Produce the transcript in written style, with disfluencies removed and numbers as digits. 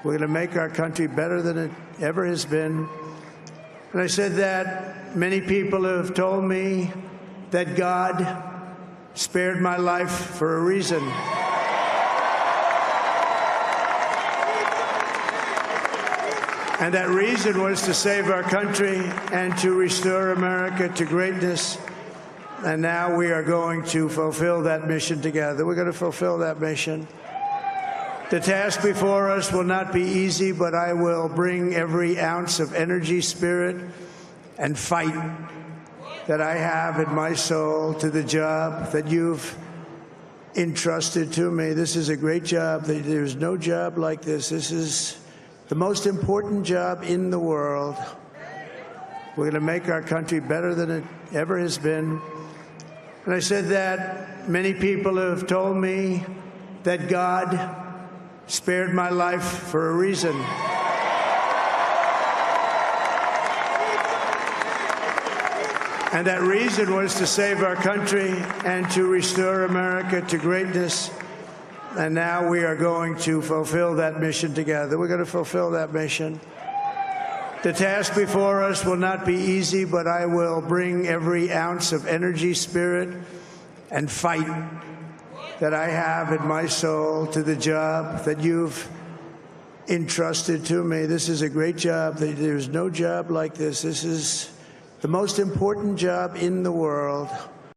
We're going to make our country better than it ever has been. And I said that many people have told me that God spared my life for a reason. And that reason was to save our country and to restore America to greatness. And now we are going to fulfill that mission together. We're going to fulfill that mission. The task before us will not be easy, but I will bring every ounce of energy, spirit, and fight that I have in my soul to the job that you've entrusted to me. This is a great job. There's no job like this. This is the most important job in the world. We're going to make our country better than it ever has been. And I said that many people have told me that God spared my life for a reason. And that reason was to save our country and to restore America to greatness. And now we are going to fulfill that mission together. We're going to fulfill that mission. The task before us will not be easy, but I will bring every ounce of energy, spirit, and fight that I have in my soul to the job that you've entrusted to me. This is a great job. There's no job like this. This is the most important job in the world.